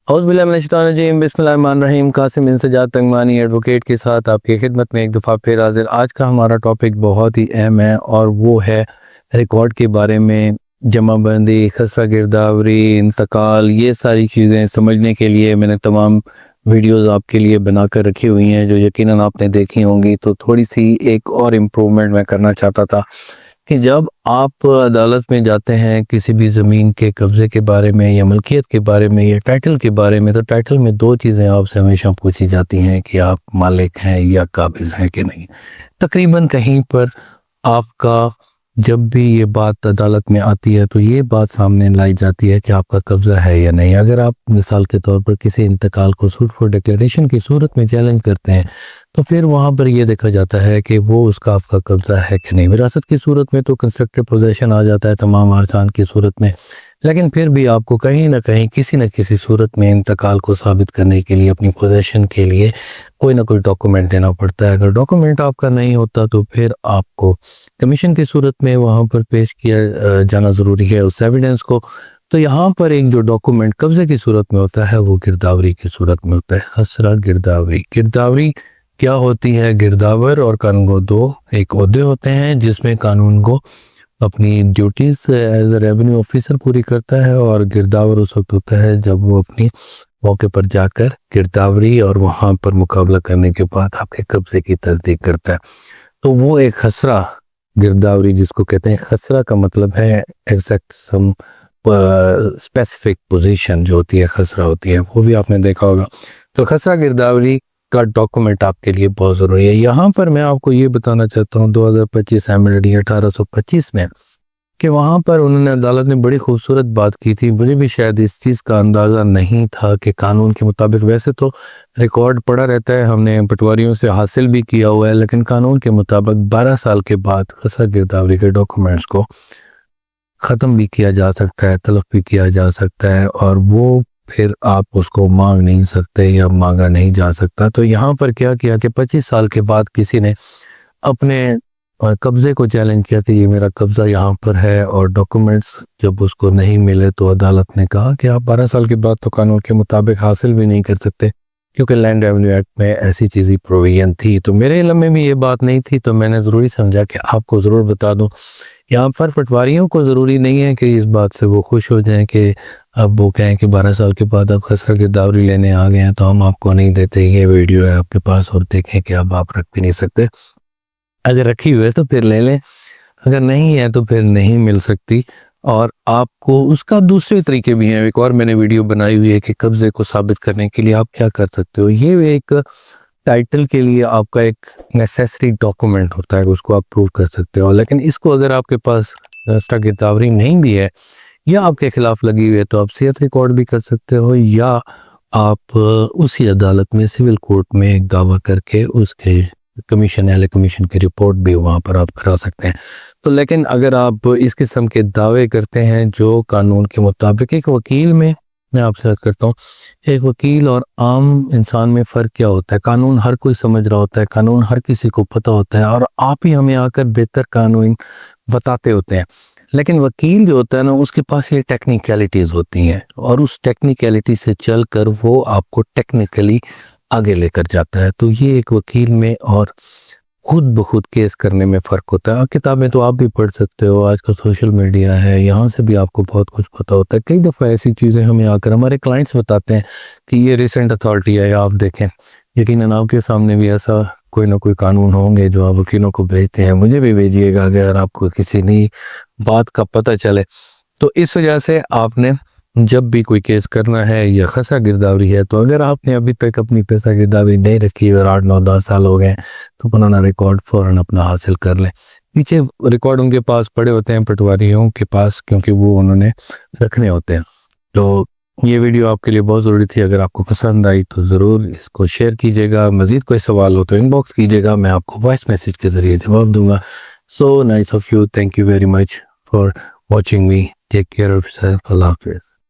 اعوذ باللہ من الشیطان الرجیم، بسم اللہ الرحمن الرحیم۔ قاسم بن سجاد تنگمانی ایڈوکیٹ کے ساتھ آپ کی خدمت میں ایک دفعہ پھر حاضر۔ آج کا ہمارا ٹاپک بہت ہی اہم ہے اور وہ ہے ریکارڈ کے بارے میں، جمع بندی، خسرہ گرداوری، انتقال، یہ ساری چیزیں سمجھنے کے لیے میں نے تمام ویڈیوز آپ کے لیے بنا کر رکھی ہوئی ہیں جو یقیناً آپ نے دیکھی ہوں گی۔ تو تھوڑی سی ایک اور امپرومنٹ میں کرنا چاہتا تھا کہ جب آپ عدالت میں جاتے ہیں کسی بھی زمین کے قبضے کے بارے میں یا ملکیت کے بارے میں یا ٹائٹل کے بارے میں، تو ٹائٹل میں دو چیزیں آپ سے ہمیشہ پوچھی جاتی ہیں کہ آپ مالک ہیں یا قابض ہیں کہ نہیں۔ تقریباً کہیں پر آپ کا جب بھی یہ بات عدالت میں آتی ہے تو یہ بات سامنے لائی جاتی ہے کہ آپ کا قبضہ ہے یا نہیں۔ اگر آپ مثال کے طور پر کسی انتقال کو سوٹ فور ڈکلیریشن کی صورت میں چیلنج کرتے ہیں تو پھر وہاں پر یہ دیکھا جاتا ہے کہ وہ اس کا آپ کا قبضہ ہے کہ نہیں۔ وراثت کی صورت میں تو کنسٹرکٹیو پوزیشن آ جاتا ہے تمام وارثان کی صورت میں، لیکن پھر بھی آپ کو کہیں نہ کہیں کسی نہ کسی صورت میں انتقال کو ثابت کرنے کے لیے اپنی پوزیشن کے لیے کوئی نہ کوئی ڈاکومنٹ دینا پڑتا ہے۔ اگر ڈاکومنٹ آپ کا نہیں ہوتا تو پھر آپ کو کمیشن کی صورت میں وہاں پر پیش کیا جانا ضروری ہے اس ایویڈنس کو۔ تو یہاں پر ایک جو ڈاکومنٹ قبضے کی صورت میں ہوتا ہے وہ گرداوری کی صورت میں ہوتا ہے، خسرہ گرداوری۔ گرداوری کیا ہوتی ہے؟ گرداور اور قانون گو دو ایک عہدے ہوتے ہیں جس میں قانون گو اپنی duties as a revenue officer پوری کرتا ہے، اور گرداور اس وقت ہوتا ہے جب وہ اپنی موقع پر جا کر گرداوری اور وہاں پر مقابلہ کرنے کے بعد آپ کے قبضے کی تصدیق کرتا ہے۔ تو وہ ایک خسرہ گرداوری جس کو کہتے ہیں، خسرہ کا مطلب ہے ایگزیکٹ سم اسپیسیفک پوزیشن جو ہوتی ہے خسرہ ہوتی ہے، وہ بھی آپ نے دیکھا ہوگا۔ تو خسرہ گرداوری کا ڈاکومنٹ آپ کے لیے بہت ضروری ہے۔ یہاں پر میں آپ کو یہ بتانا چاہتا ہوں 2025 ایمنڈمنٹ 1825 میں کہ وہاں پر انہوں نے عدالت میں بڑی خوبصورت بات کی تھی۔ مجھے بھی شاید اس چیز کا اندازہ نہیں تھا کہ قانون کے مطابق، ویسے تو ریکارڈ پڑا رہتا ہے، ہم نے پٹواریوں سے حاصل بھی کیا ہوا ہے، لیکن قانون کے مطابق 12 سال کے بعد خسرہ گرداوری کے ڈاکومنٹس کو ختم بھی کیا جا سکتا ہے، تلف بھی کیا جا سکتا ہے، اور وہ پھر آپ اس کو مانگ نہیں سکتے یا مانگا نہیں جا سکتا۔ تو یہاں پر کیا کیا کہ 25 سال کے بعد کسی نے اپنے قبضے کو چیلنج کیا کہ یہ میرا قبضہ یہاں پر ہے، اور ڈاکومنٹس جب اس کو نہیں ملے تو عدالت نے کہا کہ آپ 12 سال کے بعد تو قانون کے مطابق حاصل بھی نہیں کر سکتے، کیونکہ لینڈ ریونیو ایکٹ میں ایسی چیزی پروویژن تھی۔ تو میرے علم میں بھی یہ بات نہیں تھی، تو میں نے ضروری سمجھا کہ آپ کو ضرور بتا دوں۔ یہاں پر پٹواریوں کو ضروری نہیں ہے کہ اس بات سے وہ خوش ہو جائیں کہ اب وہ کہیں کہ 12 سال کے بعد آپ خسرہ گرداوری لینے آ گئے ہیں تو ہم آپ کو نہیں دیتے، یہ ویڈیو ہے آپ کے پاس اور دیکھیں کہ اب آپ رکھ بھی نہیں سکتے۔ اگر رکھی ہوئے تو پھر لے لیں، اگر نہیں ہے تو پھر نہیں مل سکتی۔ اور آپ کو اس کا دوسرے طریقے بھی ہیں، ایک اور میں نے ویڈیو بنائی ہوئی ہے کہ قبضے کو ثابت کرنے کے لیے آپ کیا کر سکتے ہو۔ یہ ایک ٹائٹل کے لیے آپ کا ایک نیسیسری ڈاکومنٹ ہوتا ہے، اس کو آپ پروو کر سکتے ہو، لیکن اس کو اگر آپ کے پاس خسرہ گرداوری نہیں بھی ہے یا آپ کے خلاف لگی ہوئی ہے تو آپ صحت ریکارڈ بھی کر سکتے ہو، یا آپ اسی عدالت میں سول کورٹ میں ایک دعویٰ کر کے اس کے کمیشن اہل کمیشن کی رپورٹ بھی وہاں پر آپ کرا سکتے ہیں۔ تو لیکن اگر آپ اس قسم کے دعوے کرتے ہیں جو قانون کے مطابق، ایک وکیل میں آپ سے عرض کرتا ہوں، ایک وکیل اور عام انسان میں فرق کیا ہوتا ہے؟ قانون ہر کوئی سمجھ رہا ہوتا ہے، قانون ہر کسی کو پتہ ہوتا ہے، اور آپ ہی ہمیں آ کر بہتر قانون بتاتے ہوتے ہیں، لیکن وکیل جو ہوتا ہے نا اس کے پاس یہ ٹیکنیکلٹیز ہوتی ہیں، اور اس ٹیکنیکلٹی سے چل کر وہ آپ کو ٹیکنیکلی آگے لے کر جاتا ہے۔ تو یہ ایک وکیل میں اور خود بخود کیس کرنے میں فرق ہوتا ہے۔ کتابیں تو آپ بھی پڑھ سکتے ہو، آج کا سوشل میڈیا ہے، یہاں سے بھی آپ کو بہت کچھ پتہ ہوتا ہے۔ کئی دفعہ ایسی چیزیں ہمیں آ کر ہمارے کلائنٹس بتاتے ہیں کہ یہ ریسنٹ اتھارٹی ہے، آپ دیکھیں۔ یقیناً آپ کے سامنے بھی ایسا کوئی نہ کوئی قانون ہوں گے جو آپ وکیلوں کو بھیجتے ہیں، مجھے بھی بھیجیے گا اگر آپ کو کسی نئی بات کا پتہ چلے۔ تو اس وجہ سے آپ نے جب بھی کوئی کیس کرنا ہے یا خسرہ گرداوری ہے، تو اگر آپ نے ابھی تک اپنی خسرہ گرداوری نہیں رکھی اور 8 9 10 سال ہو گئے تو بنانا ریکارڈ فوراً اپنا حاصل کر لیں۔ پیچھے ریکارڈ ان کے پاس پڑے ہوتے ہیں پٹواریوں کے پاس، کیونکہ وہ انہوں نے رکھنے ہوتے ہیں۔ تو یہ ویڈیو آپ کے لیے بہت ضروری تھی، اگر آپ کو پسند آئی تو ضرور اس کو شیئر کیجیے گا۔ مزید کوئی سوال ہو تو ان باکس کیجیے گا، میں آپ کو وائس میسیج کے ذریعے جواب دوں گا۔ So nice of you, thank you very much for watching me, take care of yourself, اللہ حافظ۔